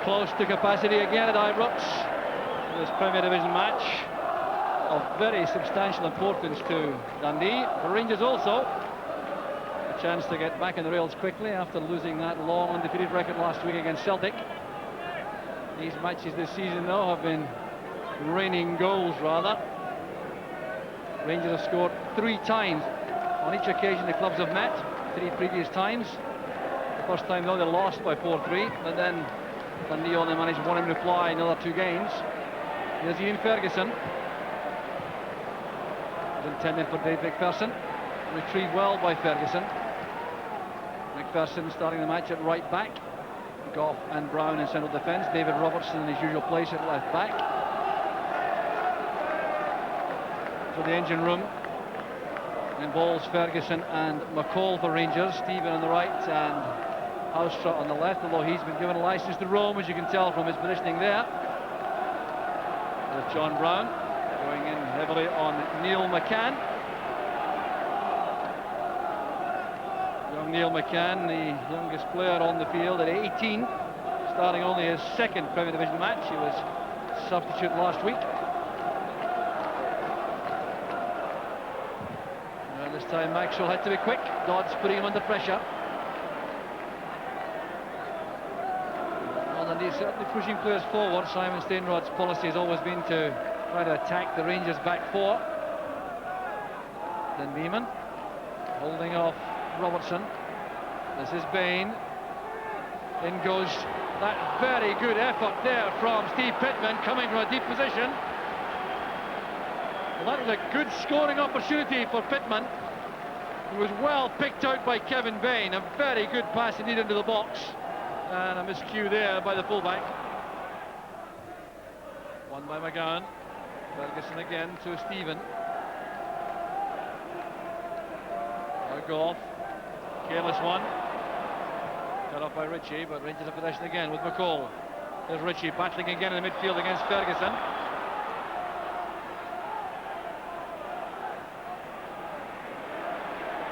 close to capacity again at Ibrox. This Premier Division match of very substantial importance to Dundee. For Rangers also, a chance to get back on the rails quickly after losing that long undefeated record last week against Celtic. These matches this season, though, have been raining goals, rather. Rangers have scored 3 times on each occasion the clubs have met, 3 previous times. The first time, though, they lost by 4-3, but then Dundee only managed 1 in reply in the other 2 games. Here's Ian Ferguson. It was intended for Dave McPherson. Retrieved well by Ferguson. McPherson starting the match at right back. Gough and Brown in central defence. David Robertson in his usual place at left back. So the engine room involves Ferguson and McCall for Rangers. Stephen on the right and Housetrott on the left, although he's been given a licence to roam, as you can tell from his positioning there. There's John Brown going in heavily on Neil McCann. Young Neil McCann, the youngest player on the field at 18, starting only his 2nd Premier Division match. He was substitute last week. And this time Maxwell had to be quick. Dodds putting him under pressure. Well, and he's certainly pushing players forward. Simon Steinrod's policy has always been to try to attack the Rangers back 4. Then Beeman holding off Robertson. This is Bain. In goes that very good effort there from Steve Pittman, coming from a deep position. Well, that was a good scoring opportunity for Pittman. He was well picked out by Kevin Bain. A very good pass indeed into the box. And a miscue there by the fullback. Won by McGowan. Ferguson again to Stephen. Now Gough. Careless one. Cut off by Ritchie, but Rangers have possession again with McCall. There's Ritchie battling again in the midfield against Ferguson.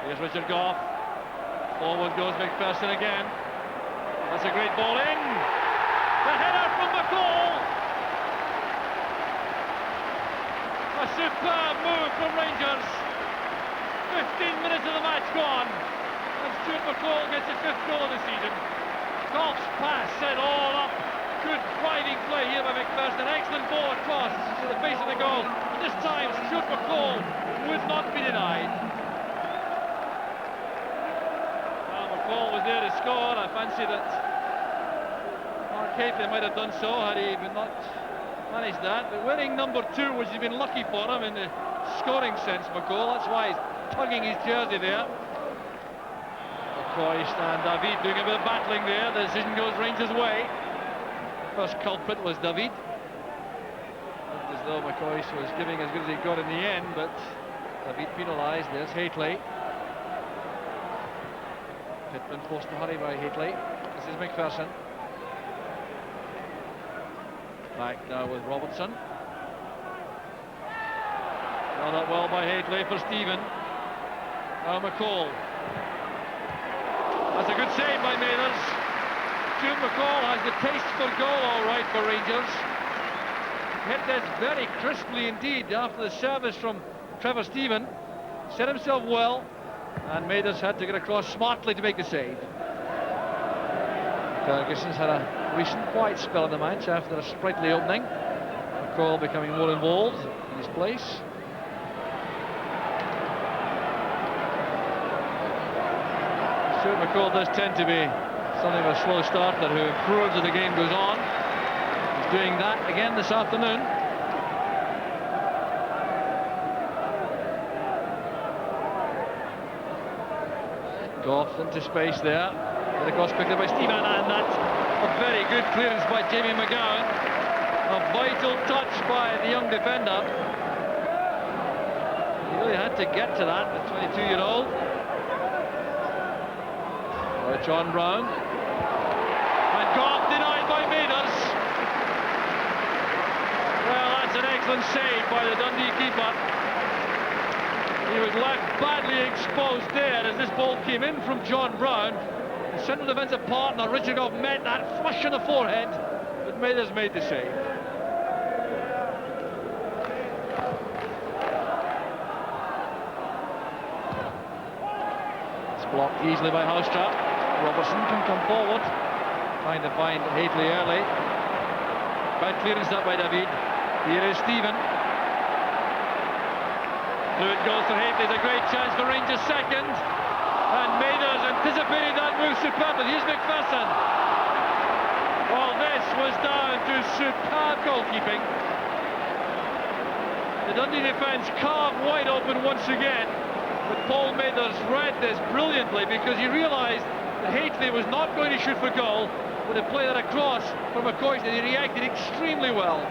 Here's Richard Gough. Forward goes McPherson again. That's a great ball in. The header from McCall. A superb move from Rangers. 15 minutes of the match gone. And Stuart McCall gets his 5th goal of the season. Gough's pass set all up. Good driving play here by McPherson. Excellent ball across to the face of the goal. This time Stuart McCall would not be denied. Well, McCall was there to score. I fancy that Mark Hafley might have done so had he not managed that. But winning number 2, which has been lucky for him in the scoring sense, McCall. That's why he's tugging his jersey there. Croist and David doing a bit of battling there. The decision goes Rangers' way. First culprit was David. Looked as though McCoy was giving as good as he got in the end, but David penalised. There's Haitley. Pittman forced to hurry by Haitley. This is McPherson. Back now with Robertson. Held up well by Haitley for Stephen. Now McCall. That's a good save by Mathers. Stuart McCall has the taste for goal all right for Rangers. Hit this very crisply indeed after the service from Trevor Stephen. Set himself well, and Mathers had to get across smartly to make the save. Ferguson's had a recent quiet spell in the match after a sprightly opening. McCall becoming more involved in his place. Stuart McCall does tend to be something of a slow starter who improves as the game goes on. He's doing that again this afternoon. Gough into space there. Get across quickly by Stephen, and that's a very good clearance by Jamie McGowan. A vital touch by the young defender. He really had to get to that, the 22-year-old. John Brown, and Gough denied by Mathers. Well, that's an excellent save by the Dundee keeper. He was left badly exposed there as this ball came in from John Brown. The central defensive partner Richard Gough met that flush on the forehead Mathers made the save. It's blocked easily by Housetrap. Robertson can come forward, trying to find Hateley early. Bad clearance that by David. Here is Stephen. Through it goes for Hateley. It's a great chance for Rangers second. And Mathers anticipated that move superbly. Here's McPherson. Well, this was down to superb goalkeeping. The Dundee defence carved wide open once again. But Paul Mathers read this brilliantly because he realised that Hateley was not going to shoot for goal, but to play that across from McCoy, and he reacted extremely well.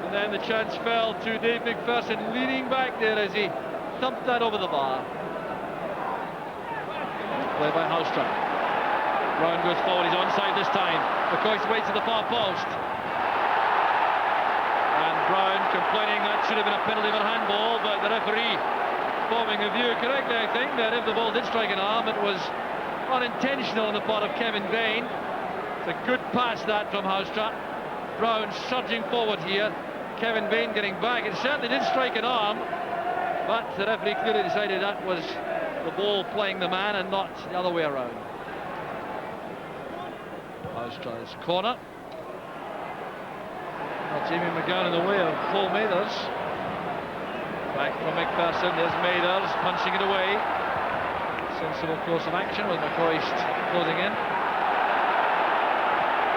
And then the chance fell to Dave McPherson, leaning back there as he thumped that over the bar. Play by Housetrap. Brown goes forward, he's onside this time. McCoy waits at the far post. And Brown complaining that should have been a penalty for handball, but the referee forming a view correctly, I think, that if the ball did strike an arm, it was unintentional on the part of Kevin Bain. It's a good pass that from Housetrap. Brown surging forward here. Kevin Bain getting back. It certainly did strike an arm, but the referee clearly decided that was the ball playing the man and not the other way around. Housetrap's corner. Well, Jamie McGowan in the way of Paul Mathers. Back from McPherson. There's Mathers punching it away. Sensible course of action with McCoy closing in.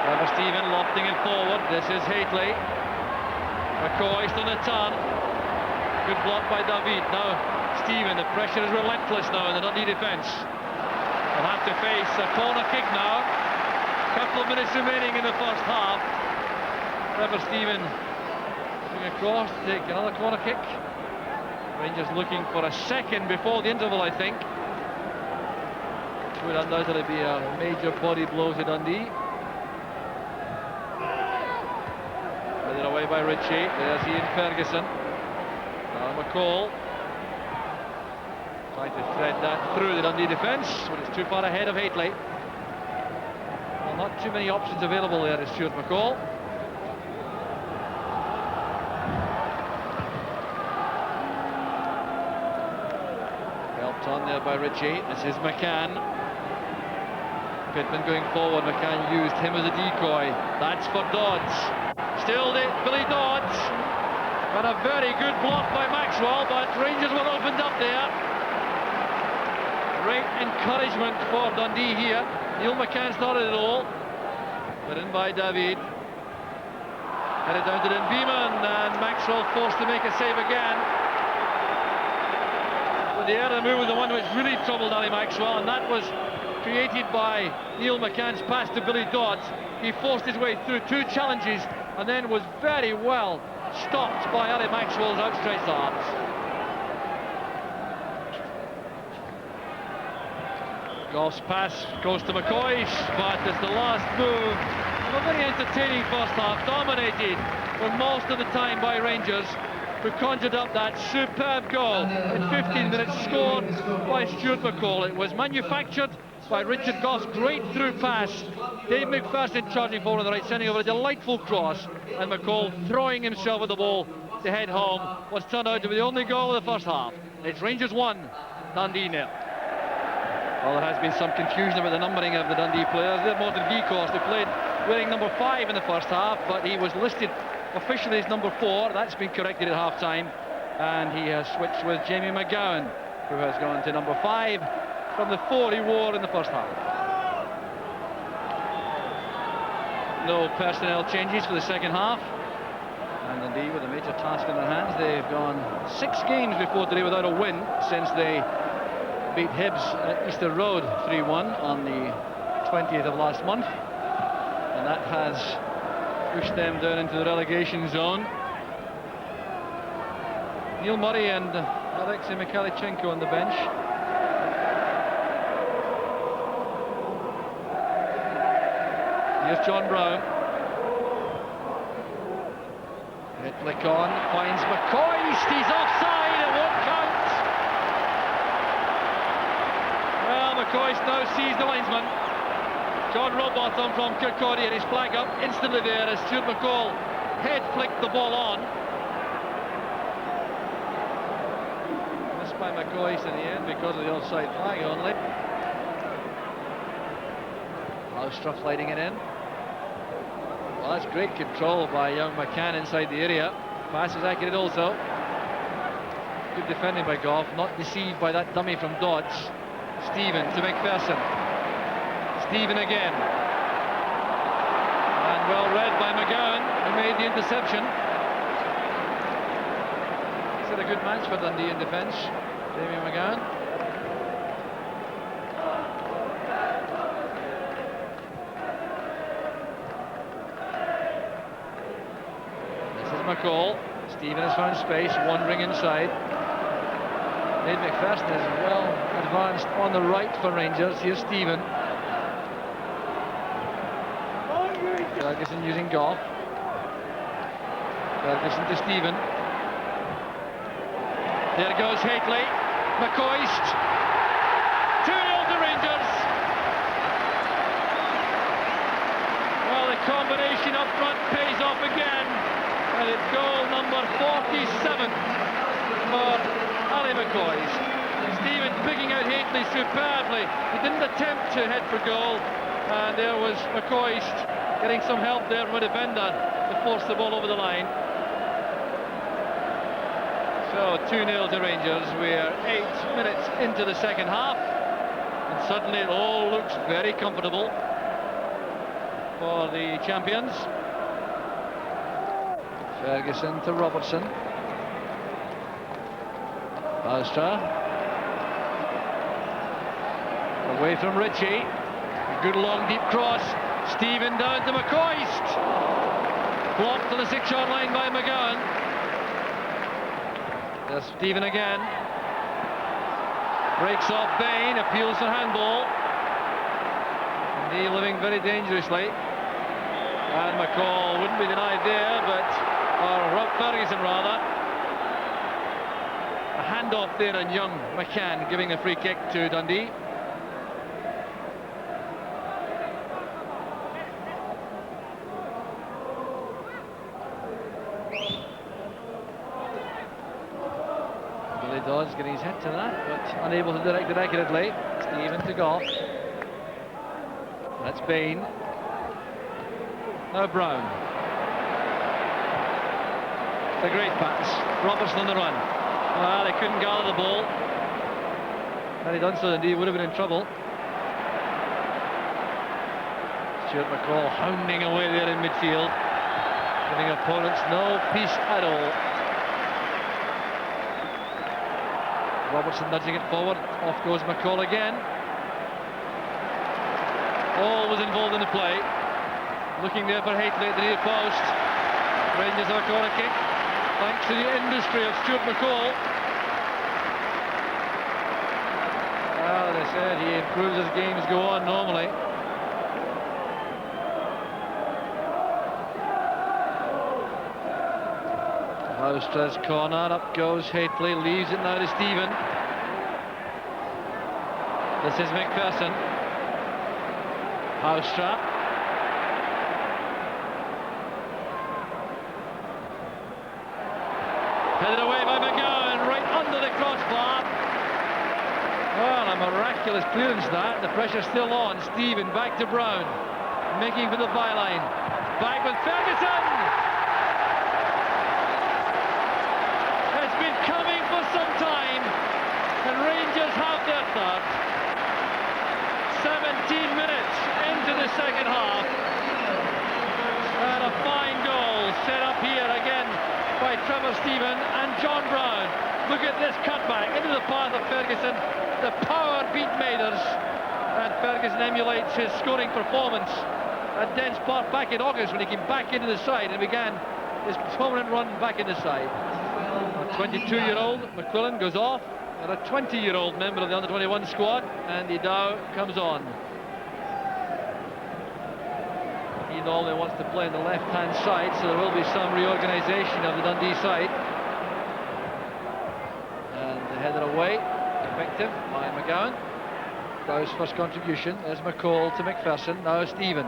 Trevor Stephen lofting it forward. This is Hateley. McCoy on the turn. Good block by David. Now Stephen, the pressure is relentless now in the Dundee defence. They'll have to face a corner kick now. Couple of minutes remaining in the first half. Trevor Stephen looking across to take another corner kick. Rangers looking for a second before the interval, I think. Would undoubtedly be a major body blow to Dundee. Headed away by Ritchie. There's Ian Ferguson. Now McCall trying to thread that through the Dundee defence, but it's too far ahead of Hateley. Well, not too many options available there to Stuart McCall. Helped on there by Ritchie. This is McCann. Pittman going forward. McCann used him as a decoy. That's for Dodds. Still Billy Dodds. But a very good block by Maxwell, but Rangers were opened up there. Great encouragement for Dundee here. Neil McCann started it all. But in by David. Headed down to Beeman, and Maxwell forced to make a save again. But the earlier move was the one which really troubled Ali Maxwell, and that was created by Neil McCann's pass to Billy Dodds. He forced his way through two challenges and then was very well stopped by Ali Maxwell's outstretched arms. Goff's pass goes to McCoy, but it's the last move of a very entertaining first half, dominated for most of the time by Rangers, who conjured up that superb goal in 15 minutes, scored by Stuart McCall. It was manufactured by Richard Goff's great through pass. Dave McPherson charging forward on the right, sending over a delightful cross, and McCall throwing himself at the ball to head home what's turned out to be the only goal of the first half. It's Rangers 1, Dundee 0. Well, there has been some confusion about the numbering of the Dundee players. They're Morton Geekos, who played wearing number 5 in the first half, but he was listed officially as number 4. That's been corrected at half-time, and he has switched with Jamie McGowan, who has gone to number 5 from the 4 he wore in the first half. No personnel changes for the second half, and Dundee with a major task in their hands. They've gone 6 games before today without a win since they beat Hibs at Easter Road 3-1 on the 20th of last month, and that has pushed them down into the relegation zone. Neil Murray and Alexei Mikhailichenko on the bench. Here's John Brown. Hit flick on, finds McCoy, he's offside, it won't count. Well, McCoy now sees the linesman. John Robotham from Kirkcaldy, and his flag up instantly there as Stuart McCall head flicked the ball on. Missed by McCoy in the end because of the offside flag only. Housestruff lighting it in. Well, that's great control by young McCann inside the area. Pass is accurate also. Good defending by Goff, not deceived by that dummy from Dodds. Stephen to McPherson. Stephen again. And well read by McGowan, who made the interception. He's had a good match for Dundee in defence, Jamie McGowan. This is McCall. Stephen has found space, wandering inside. Nate McPherson is well advanced on the right for Rangers. Here's Stephen. Ferguson using Goff. Ferguson to Stephen. There goes Hateley. McCoist. 2-0 to Rangers. Well, the combination up front pays off again. And it's goal number 47 for Ali McCoist. Stephen picking out Hateley superbly. He didn't attempt to head for goal. And there was McCoist getting some help there from a defender to force the ball over the line. So 2-0 to Rangers. We're 8 minutes into the second half, and suddenly it all looks very comfortable for the champions. Ferguson to Robertson. Baustra. Away from Ritchie. A good long deep cross. Stephen down to McCoist. Blocked to the 6-yard line by McGowan. There's Stephen again. Breaks off Bain, appeals for handball. Dundee living very dangerously. And McCall wouldn't be denied there, or Rob Ferguson rather. A handoff there on young McCann giving a free kick to Dundee. Dodds getting his head to that, but unable to direct it accurately. Stephen to Goff. That's Bain. Now Brown. It's a great pass. Robertson on the run. Well, they couldn't gather the ball. Had he done so, indeed, would have been in trouble. Stuart McCall hounding away there in midfield, giving opponents no peace at all. Robertson nudging it forward. Off goes McCall again. All was involved in the play. Looking there for Hateley at the near post. Rangers have a corner kick, thanks to the industry of Stuart McCall. Well, as I said, he improves as games go on normally. Housestra's corner, up goes Hateley, leaves it now to Stephen. This is McPherson. Housestra. Headed away by McGowan, right under the crossbar. Well, a miraculous clearance that. The pressure's still on. Stephen back to Brown, making for the byline. Back with Ferguson. Coming for some time, and Rangers have their third. 17 minutes into the second half, and a fine goal set up here again by Trevor Stephen and John Brown. Look at this cutback into the path of Ferguson. The power beat Mathers, and Ferguson emulates his scoring performance at Dens Park back in August when he came back into the side and began his prominent run back in the side. A 22-year-old McQuillan goes off, and a 20-year-old member of the under-21 squad, Andy Dow, comes on. He normally wants to play on the left-hand side, so there will be some reorganisation of the Dundee side. And headed away, effective by McGowan. Dow's first contribution. There's McCall to McPherson. Now Stephen.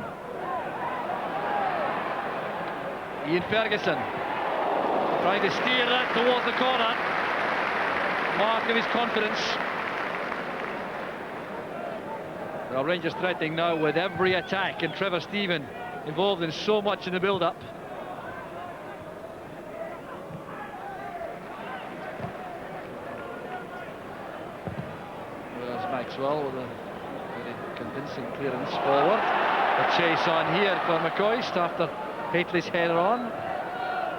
Ian Ferguson trying to steer that towards the corner. Mark of his confidence. Well, Rangers threatening now with every attack, and Trevor Stephen involved in so much in the build-up. There's Maxwell with a very convincing clearance forward. A chase on here for McCoist after Haitley's header on.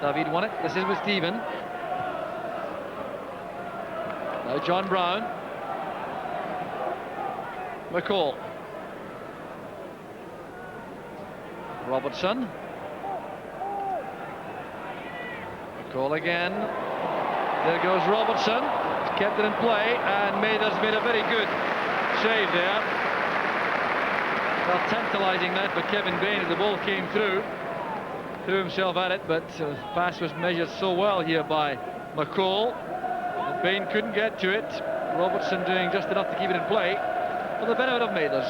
David won it. This is with Stephen. Now John Brown. McCall. Robertson. McCall again. There goes Robertson. He's kept it in play, and Mather's made a very good save there. Well, tantalising that for Kevin Bain as the ball came through. Threw himself at it, but the pass was measured so well here by McCall that Bain couldn't get to it. Robertson doing just enough to keep it in play for the benefit of Mathers.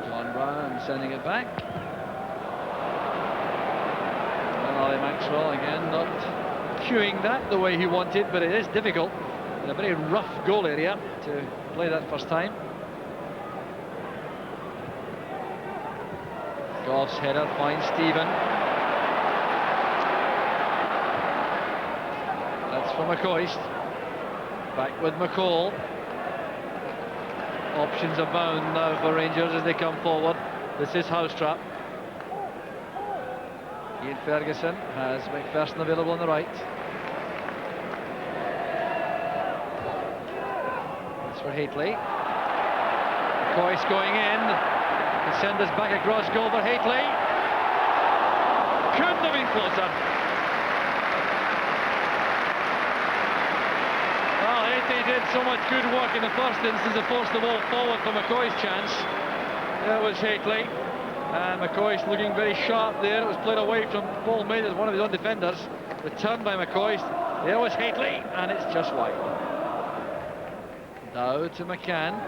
John Brown sending it back. And Ali Maxwell again not cueing that the way he wanted, but it is difficult in a very rough goal area to play that first time. Goff's header finds Stephen. That's for McCoist. Back with McCall. Options abound now for Rangers as they come forward. This is Housetrap. Ian Ferguson has McPherson available on the right. That's for Haitley. McCoist going in. Send us back across goal for Haitley. Couldn't have been closer. Well, Haitley did so much good work in the first instance to force the ball forward for McCoy's chance. There was Haitley, and McCoy's looking very sharp there. It was played away from Paul Mathers, one of his own defenders. Returned by McCoy. There was Haitley, and it's just wide. Now to McCann.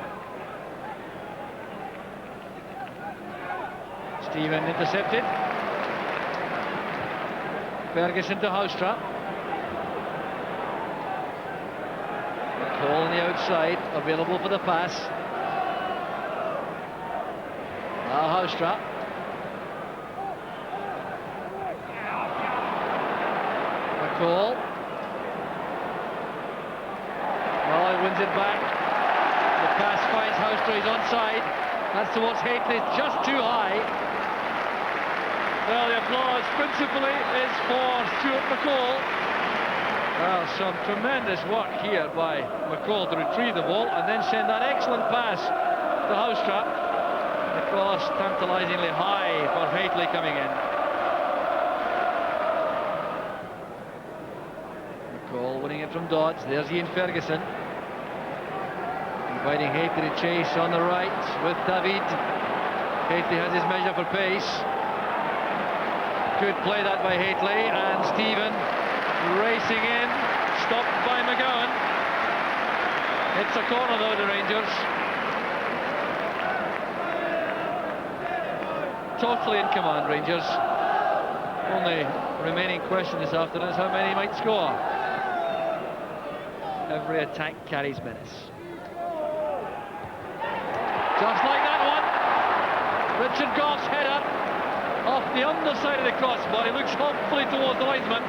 Stephen intercepted. Ferguson to Housetrap. McCall on the outside, available for the pass. Now Housetrap. McCall. Well, he wins it back. The pass finds Housetrap, he's onside. That's towards Haitley, just too high. Well, the applause principally is for Stuart McCall. Well, some tremendous work here by McCall to retrieve the ball and then send that excellent pass to Housetrap. The cross tantalisingly high for Haitley coming in. McCall winning it from Dodds. There's Ian Ferguson. Inviting Haitley to chase on the right with David. Haitley has his measure for pace. Good play that by Haitley, and Stephen racing in, stopped by McGowan. It's a corner though, the Rangers. Totally in command, Rangers. Only remaining question this afternoon is how many might score. Every attack carries menace. Just like that one, Richard Goff's header off the underside of the crossbar. He looks hopefully towards the linesman.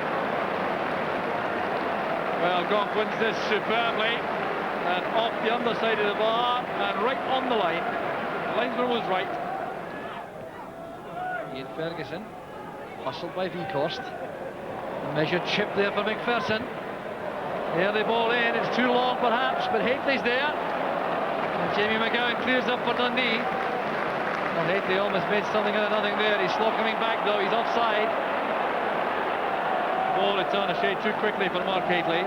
Well, Goff wins this superbly, and off the underside of the bar and right on the line. The linesman was right. Ian Ferguson, hustled by Vekhorst. A measured chip there for McPherson. There the ball in, it's too long perhaps, but Haitley's there. And Jamie McGowan clears up for Dundee. Well, Haitley almost made something out of nothing there. He's slow coming back though, he's offside. Ball returned a shade too quickly for Mark Haitley.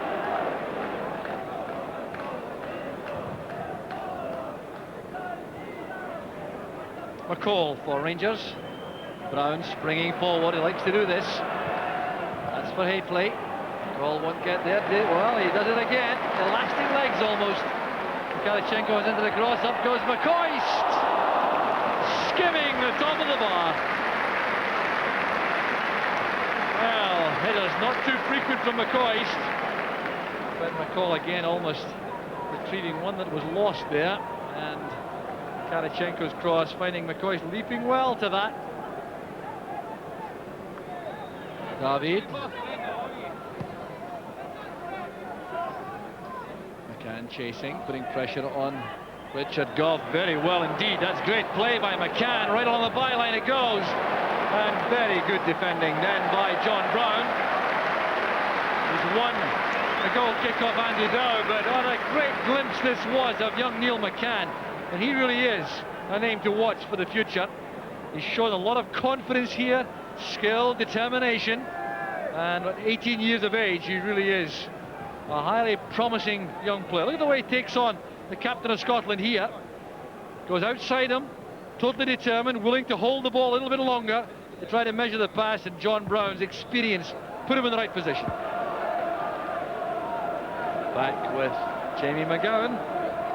McCall for Rangers. Brown springing forward, he likes to do this. That's for Haitley. Ball won't get there. Well, he does it again. Elastic legs almost. Mikhailchenko is into the cross. Up goes McCoist, skimming the top of the bar. Well, headers not too frequent from McCoist, but McCall again almost retrieving one that was lost there, and Mikhailchenko's cross finding McCoist leaping well to that. David. McCann chasing, putting pressure on Richard Gough. Very well indeed. That's great play by McCann. Right along the byline it goes. And very good defending then by John Brown. He's won the goal kick off Andy Dow, but what a great glimpse this was of young Neil McCann. And he really is a name to watch for the future. He's shown a lot of confidence here, skill, determination, and at 18 years of age, he really is a highly promising young player. Look at the way he takes on the captain of Scotland here. Goes outside him, totally determined, willing to hold the ball a little bit longer to try to measure the pass, and John Brown's experience put him in the right position. Back with Jamie McGowan,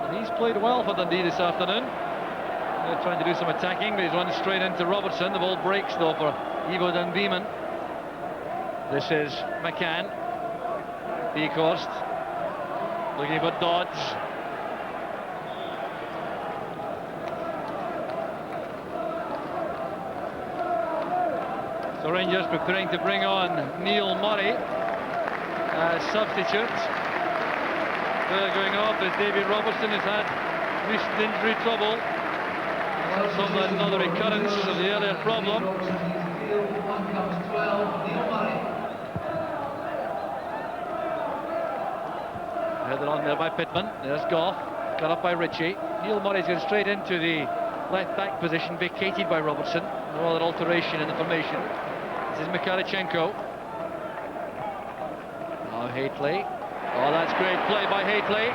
and he's played well for Dundee this afternoon. They're trying to do some attacking, but he's run straight into Robertson. The ball breaks though for Ivo Dunbeeman. This is McCann. Beekhorst looking for Dodds. So Rangers preparing to bring on Neil Murray as substitute. They're going off as David Robertson has had recent injury trouble. Some another recurrence of the earlier problem. Headed on there by Pittman. There's Gough, cut up by Ritchie. Neil Murray's going straight into the left back position, vacated by Robertson. No other alteration in the formation. This is Mikhailchenko. Now Haitley. Oh, that's great play by Haitley.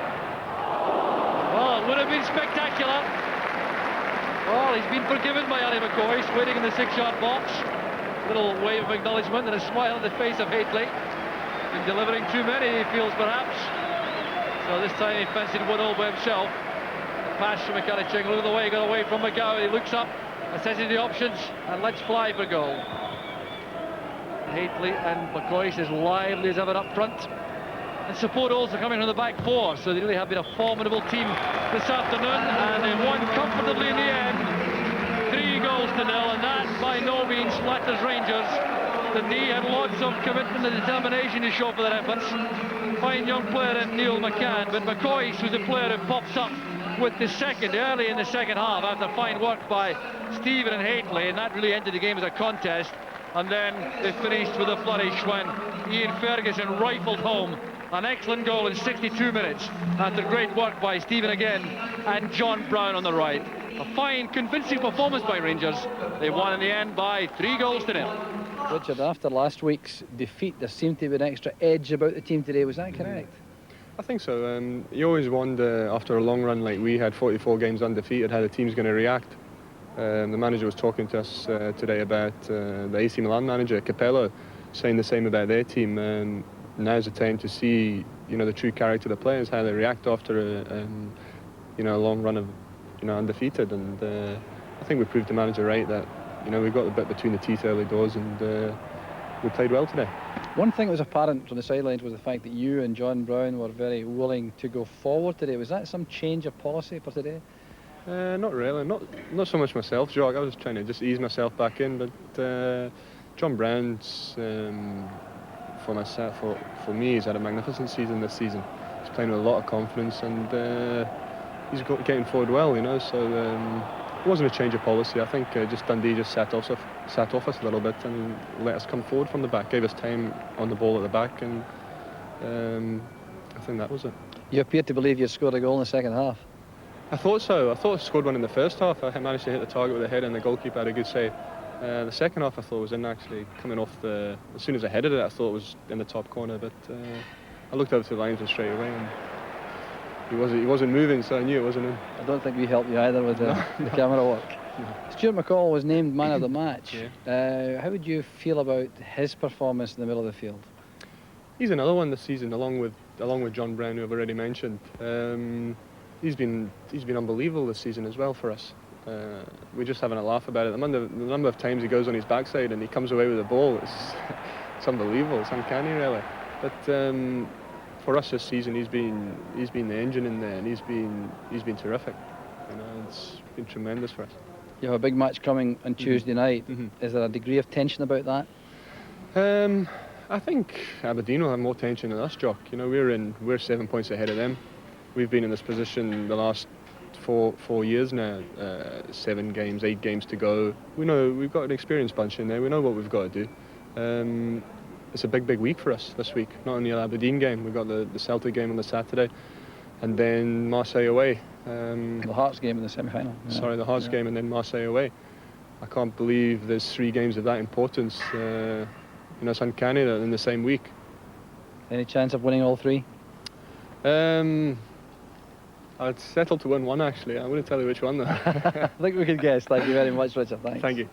Well, it would have been spectacular. Well, he's been forgiven by Ali McCoist, waiting in the 6-yard box. Little wave of acknowledgement and a smile on the face of Haitley. Been delivering too many, he feels, perhaps. So this time he fancied 1-0 by himself. A pass from Mikhailchenko. Look at the way he got away from McGowan. He looks up, assessing the options, and lets fly for goal. Haitley and McCoist as lively as ever up front. And support also coming from the back four, so they really have been a formidable team this afternoon, and they won comfortably in the end. 3-0, and that by no means flatters Rangers. Dundee had lots of commitment and determination to show for their efforts. Fine young player in Neil McCann, but McCoist was a player who pops up with the second early in the second half after fine work by Stephen and Haitley, and that really ended the game as a contest. And then they finished with a flourish when Ian Ferguson rifled home an excellent goal in 62 minutes after great work by Stephen again and John Brown on the right. A fine, convincing performance by Rangers. They won in the end by 3-0. Richard, after last week's defeat, there seemed to be an extra edge about the team today. Was that correct? I think so. You always wonder, after a long run like we had, 44 games undefeated, how the team's going to react. The manager was talking to us today about the AC Milan manager, Capello, saying the same about their team. Now's the time to see, the true character of the players, how they react after a long run of, undefeated. And I think we proved the manager right that, we got a bit between the teeth early doors, and we played well today. One thing that was apparent from the sidelines was the fact that you and John Brown were very willing to go forward today. Was that some change of policy for today? Not really. Not so much myself, Jock. I was trying to just ease myself back in, but John Brown's for me, he's had a magnificent season this season. He's playing with a lot of confidence, and he's getting forward well, so it wasn't a change of policy. I think just Dundee just sat off us a little bit and let us come forward from the back, gave us time on the ball at the back, and I think that was it. You appeared to believe you'd scored a goal in the second half. I thought so. I thought I scored one in the first half. I managed to hit the target with a head, and the goalkeeper had a good save. The second half I thought was in, actually, coming off as soon as I headed it, I thought it was in the top corner, but I looked over to the linesman straight away, and he wasn't moving, so I knew it wasn't in. I don't think we helped you either with the camera work. No. Stuart McCall was named man of the match. Yeah. How would you feel about his performance in the middle of the field? He's another one this season, along with John Brown, who I've already mentioned. He's been unbelievable this season as well for us. We're just having a laugh about it. The number of times he goes on his backside and he comes away with the ball, it's unbelievable. It's uncanny, really. But for us this season, he's been the engine in there, and he's been terrific. You know, it's been tremendous for us. You have a big match coming on Tuesday night. Is there a degree of tension about that? I think Aberdeen will have more tension than us, Jock. You know, we're 7 points ahead of them. We've been in this position the last four years now. 7 games, 8 games to go. We know we've got an experienced bunch in there. We know what we've got to do. It's a big week for us this week. Not only the Aberdeen game, we've got the Celtic game on the Saturday, and then Marseille away. The Hearts game in the semi-final. Yeah. Sorry, the Hearts game and then Marseille away. I can't believe there's 3 games of that importance. You know, it's uncanny that in the same week. Any chance of winning all 3? I'd settle to win one, actually. I wouldn't tell you which one though. I think we could guess. Thank you very much, Richard. Thanks. Thank you.